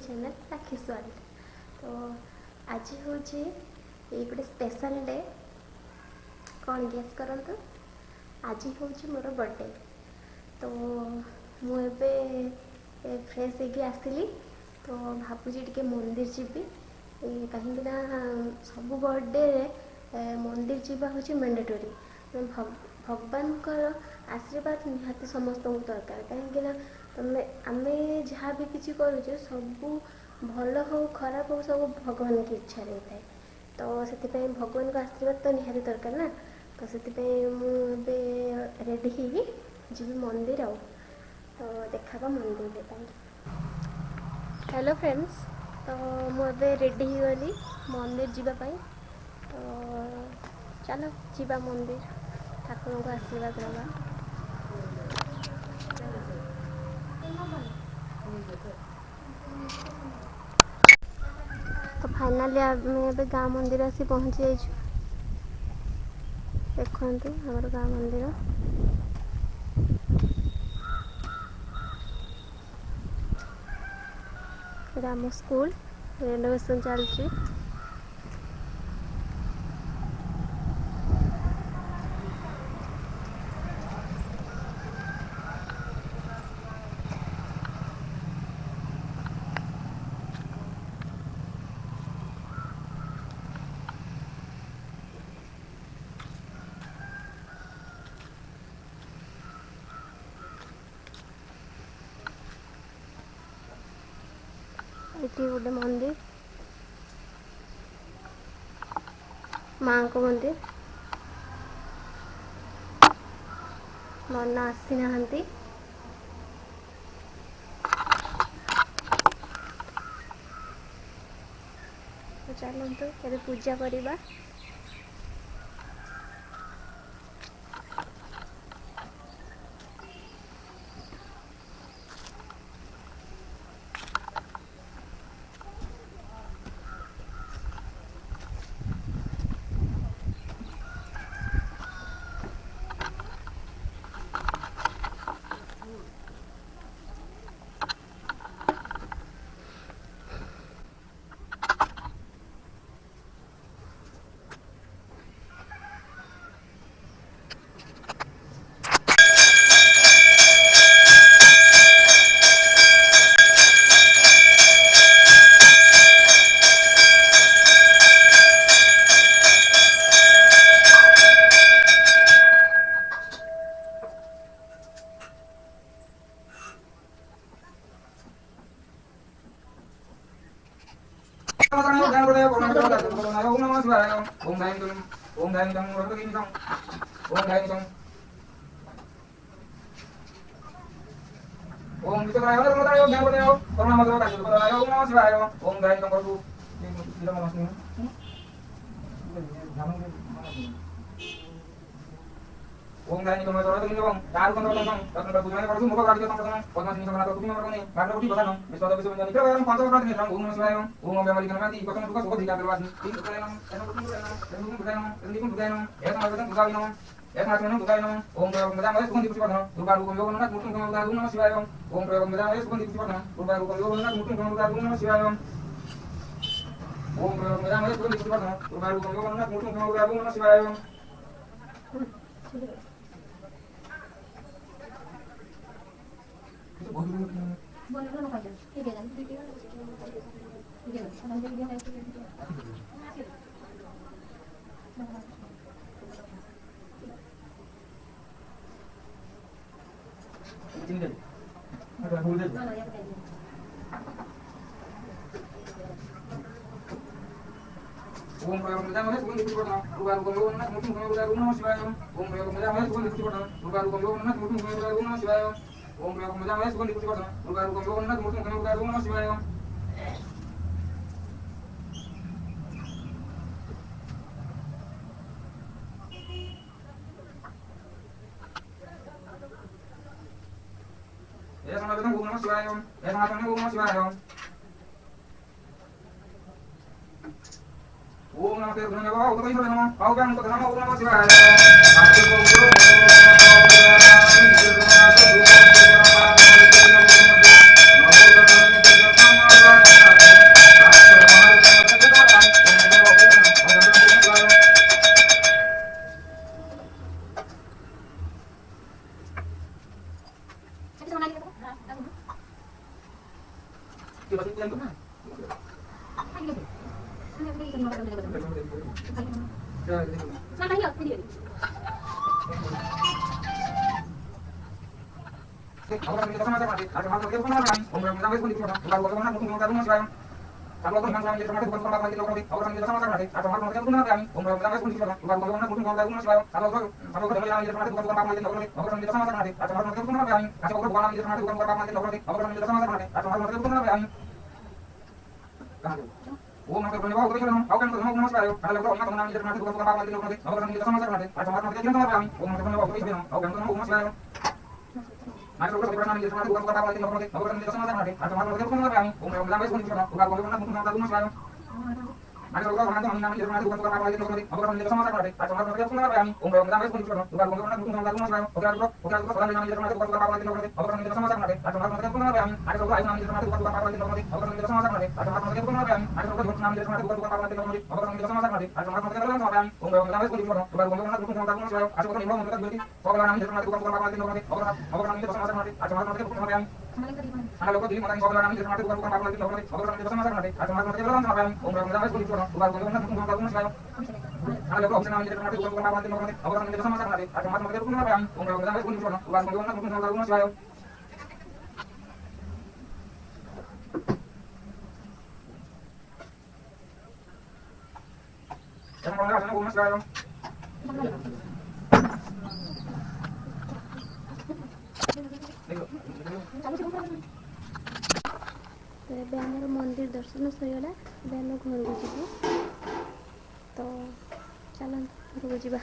Channel राखीस world. तो आज हूँ ये गोटे स्पेशल डे। कौन गेस करंतु? आज हूँ मोर बर्थडे। तो मुझे फ्रेश होगी आसली, तो भावुँ टे मंदिर जीवी कहीं सब बर्थडे मंदिर जावा हूँ मैंडेटरी। भगवान आशीर्वाद निहाती समस्त दरकार कहीं तमें आम जहाँ भी किसी करुचे सब भल हो खराब हो सब भगवान की इच्छा रही है। तो से भगवान का आशीर्वाद तो निहाती दरकार ना। तो से मुझे रेडी ही जी मंदिर आ तो देखा मंदिर। हेलो फ्रेंड्स, तो मुझे रेडी ही गली मंदिर जीवाई। तो चलो जीवा मंदिर ठाकुर को आशीर्वाद नवा। तो फाइनाली आम गाँ मंदिर आसी पहुँची जाइए। देखते हमारे गाँ मंदिर आम स्कूल रेनोवेशन चलती। ये गोटे मंदिर माँ को मंदिर नना आसी ना। तो चलते ये पूजा करवा। ओम विष्णुराय नमः ओम ज्ञानपतये करुणामय काशीपतये ओम नमः शिवाय ओम गायत्री करतु ओम गायत्री नमः सर्वतोलिंगम दारुकंदरतम तत्नंतर पूजने करतु मुख काटितो तम पद्मसिंह समनातो तुमि मरकने भागवती प्रधानम विश्वद विश्ववंदन नित्यवरम पंचवक्रांति नित्रम ओम नमः शिवाय ओम व्यामलिक नमाति कथन दुख सुख धिका बेलवासी तीन सुखदायनम एनम बुधायनम एनम बुधायनम एकम अवदन बुधायनम एकनाथनम बुधायनम ओम प्रयोग मदामय सुगंधि पुष्पवर्धनम दुर्गारूपम योगननाथ मूर्तिं कमलदार ओम नमः शिवाय ओम प्रयोग मदामय सुगंधि पुष्पवर्धनम दुर्गारूपम योगननाथ मूर्तिं कमलदार ओम नमः शिवाय ओम प्रयोग मदामय सुगंधि पुष्पवर्धनम दुर्गारूपम योगननाथ मूर्तिं कमलदार ओम नमः शिवाय। ओम प्रयोग मदामय सुगंधि पुष्पवर्धनम दुर्गारूपम योगननाथ मूर्तिं कमलदार ओम नमः शिवाय ओम प्रयोग मदामय सुगंधि पुष्पवर्धनम दुर्गारूपम योगननाथ मूर्तिं कमलदार ओम नमः शिवाय ओम प्रयोग मदामय सुगंधि पुष्पवर्धनम दुर्गारूपम योगननाथ मूर्तिं कमलदार ओम नमः शिवाय। ये समावेदन ओम नमः शिवाय ये समावेदन ओम नमः शिवाय ओम नमः देवाय नमः ओम नमः नमः पावकां को नमः ओम नमः शिवाय ఓం నమః శివాయ ఓం నమః శివాయ ఓం నమః శివాయ హలో ఓం నమః శివాయ ఓం నమః శివాయ ఓం నమః శివాయ ఓం నమః శివాయ ఓం నమః శివాయ ఓం నమః శివాయ ఓం నమః శివాయ ఓం నమః శివాయ Mari kita berdoa di dalam Tuhan Bapa di dalam Tuhan Bapa di dalam sama sama Atau malam kita pun kami umum dalam bahasa pun kita bukan bukan bukan bukan bukan bukan Mari kita berdoa di dalam Tuhan Bapa di dalam Tuhan Bapa di dalam sama sama Atau malam kita pun kami umum dalam bahasa pun kita bukan bukan bukan bukan bukan bukan bukan bukan di dalam Tuhan Bapa di dalam Tuhan Bapa di dalam sama sama Atau malam kita pun kami Mari kita berdoa di dalam Tuhan Bapa di dalam Tuhan Bapa di dalam sama sama Atau malam kita pun kami Mari kita berdoa di dalam Tuhan Bapa di dalam Tuhan Bapa di dalam sama sama Atau malam kita pun kami umum dalam bahasa pun kita bukan bukan bukan bukan bukan bukan Atau kita imam kita berdoa Pokoknya di dalam Tuhan Bapa di dalam Tuhan Bapa di dalam sama sama Atau malam kita pun kami Ana logo dili matang gobla nami jema tu bukan apa lagi logo ni sama sama nanti atau makan kita sama kami umur kita masih kurang bukan bukan bukan bukan sekali ana logo opsi nami jema tu bukan apa lagi logo ni umur kita sama sama nanti atau makan kita kami umur kita masih kurang bukan bukan bukan bukan sekali jangan kalau sana bukan sekali तो ये आम मंदिर दर्शन सरीगला आम घर को जीव तो चल घर को जीवा।